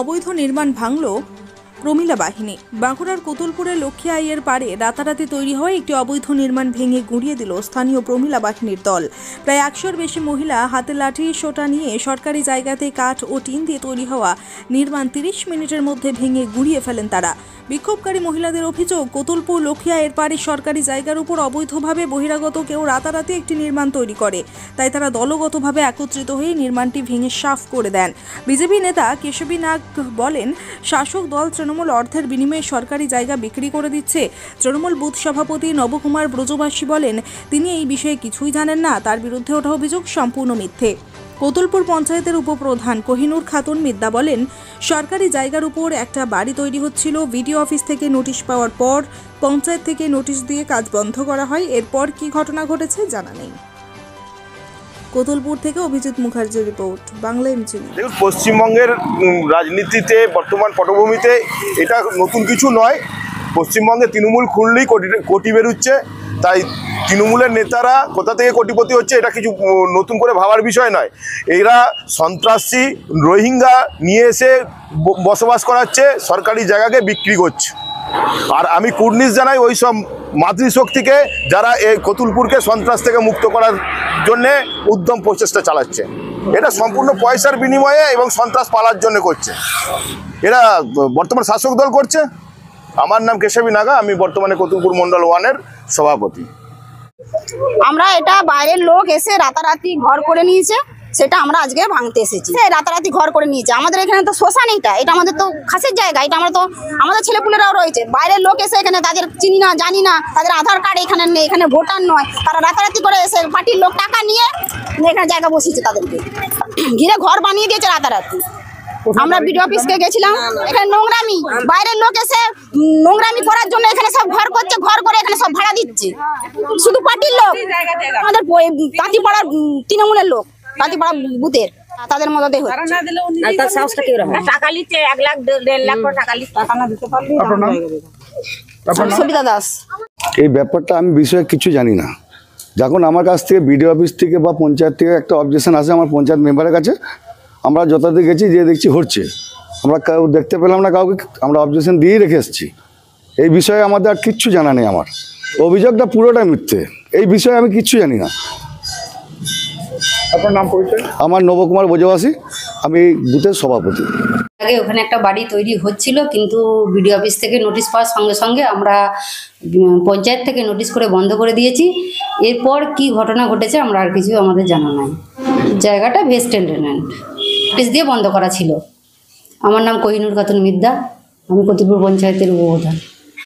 অবৈধ নির্মাণ ভাঙল প্রমিলা বাহিনী। বাঁকুড়ার কোতুলপুরের লক্ষ্মীআইয়ের পাড়ে রাতারাতি তৈরি হওয়া একটি অবৈধ নির্মাণ ভেঙে গুঁড়িয়ে দিল স্থানীয় প্রমিলা বাহিনীর দল। প্রায় 100-র বেশি মহিলা হাতে লাঠি সোটা নিয়ে সরকারি জায়গাতে কাঠ ও টিন দিয়ে তৈরি হওয়া নির্মাণ 30 মিনিটের মধ্যে ভেঙে গুঁড়িয়ে ফেলেন তারা। বিক্ষোভকারী মহিলাদের অভিযোগ, কোতুলপুর লক্ষ্মীআইয়ের পাড়ে সরকারি জায়গার উপর অবৈধভাবে বহিরাগত কেউ রাতারাতি একটি নির্মাণ তৈরি করে, তাই তারা দলগতভাবে একত্রিত হয়ে নির্মাণটি ভেঙে সাফ করে দেন। বিজেপি নেতা কেশবী নাগ বলেন, শাসক দল তৃণমূল অর্থের বিনিময়ে সরকারি জায়গা বিক্রি করে দিচ্ছে। তৃণমূল বুথ সভাপতি নবকুমার ব্রজবাসী বলেন, তিনি এই বিষয়ে কিছুই জানেন না, তার বিরুদ্ধে ওঠা অভিযোগ সম্পূর্ণ মিথ্যে। কোতুলপুর পঞ্চায়েতের উপপ্রধান কোহিনুর খাতুন মিদ্দা বলেন, সরকারি জায়গার উপর একটা বাড়ি তৈরি হচ্ছিল। ভিডিও অফিস থেকে নোটিশ পাওয়ার পর পঞ্চায়েত থেকে নোটিশ দিয়ে কাজ বন্ধ করা হয়। এরপর কি ঘটনা ঘটেছে জানা নেই। কোতুলপুর থেকে অভিজিৎ মুখার্জির রিপোর্ট, বাংলা এমজি। দেখুন, পশ্চিমবঙ্গের রাজনীতিতে বর্তমান পটভূমিতে এটা নতুন কিছু নয়। পশ্চিমবঙ্গে তৃণমূল খুললেই কোটি বেরোচ্ছে, তাই তৃণমূলের নেতারা কোথা থেকে কোটিপতি হচ্ছে এটা কিছু নতুন করে ভাবার বিষয় নয়। এরা সন্ত্রাসী রোহিঙ্গা নিয়ে এসে বসবাস করাচ্ছে, সরকারি জায়গাকে বিক্রি করছে। আর আমি কুর্নিশ জানাই ওই সব মাতৃশক্তিকে যারা এই কোতুলপুরকে সন্ত্রাস থেকে মুক্ত করার জন্যে উদ্যম প্রচেষ্টা চালাচ্ছে। এটা সম্পূর্ণ পয়সার বিনিময়ে এবং সন্ত্রাস পালার জন্য করছে। এরা বর্তমান শাসক দল করছে। আমার নাম কেশবী নাগা, আমি বর্তমানে কোতুলপুর মন্ডল 1-এর সভাপতি। আমরা এটা বাইরের লোক এসে রাতারাতি ঘর করে নিয়েছে, সেটা আমরা আজকে ভাঙতে এসেছি। রাতারাতি ঘর করে নিয়েছে। আমাদের এখানে তো শ্মশান, এটা আমাদের তো খাসের জায়গা, এটা আমরা তো আমাদের ছেলেপুলেরাও রয়েছে। বাইরের লোক এসে এখানে তাদের চিনি না, জানি না, তাদের আধার কার্ড এখানে নেই, এখানে ভোটার নয়, তারা রাতারাতি করে এসে পার্টির লোক টাকা নিয়ে এখানে জায়গা বসিয়েছে, তাদেরকে ঘিরে ঘর বানিয়ে দিয়েছে রাতারাতি। আমরা বিডিও অফিসকে গেছিলাম, এখানে নোংরামি, বাইরের লোক এসে নোংরামি করার জন্য এখানে সব ঘর করছে, ঘর করে এখানে সব ভাড়া দিচ্ছে। শুধু পার্টির লোক, আমাদের তাঁতিপাড়ার তৃণমূলের লোক, তাঁতিপাড়া বুথের, তাদের মধ্যে টাকা নিচ্ছে 1 লাখ 1.5 লাখ টাকা নিচ্ছে। সবিতা দাস। এই ব্যাপারটা আমি বিষয়ে কিছু জানি না। যখন আমার কাছ থেকে বিডিও অফিস থেকে বা পঞ্চায়েত থেকে একটা অবজেকশন আসে আমার পঞ্চায়েত মেম্বারের কাছে, আমরা যথাযথ গেছি, যে দেখছি হচ্ছে, আমরা কেউ দেখতে পেলাম না কাউকে, আমরা অবজেকশন দিয়েই রেখে এসেছি। এই বিষয়ে আমাদের আর কিচ্ছু জানা নেই। আমার অভিযোগটা পুরোটা মিথ্যে, এই বিষয়ে আমি কিচ্ছু জানি না। আপনার নাম পরিচয়? আমার নবকুমার ব্রজবাসী, আমি বুথের সভাপতি। আগে ওখানে একটা বাড়ি তৈরি হচ্ছিল, কিন্তু বিডিও অফিস থেকে নোটিশ পাওয়ার সঙ্গে সঙ্গে আমরা পঞ্চায়েত থেকে নোটিশ করে বন্ধ করে দিয়েছি। এরপর কি ঘটনা ঘটেছে আমরা আর কিছু আমাদের জানা নাই। জায়গাটা ভেস্টেড ল্যান্ড, নোটিশ দিয়ে বন্ধ করা ছিল। আমার নাম কোহিনুর খাতুন মিদ্দা, আমি কোতুলপুর পঞ্চায়েতের উপপ্রধান।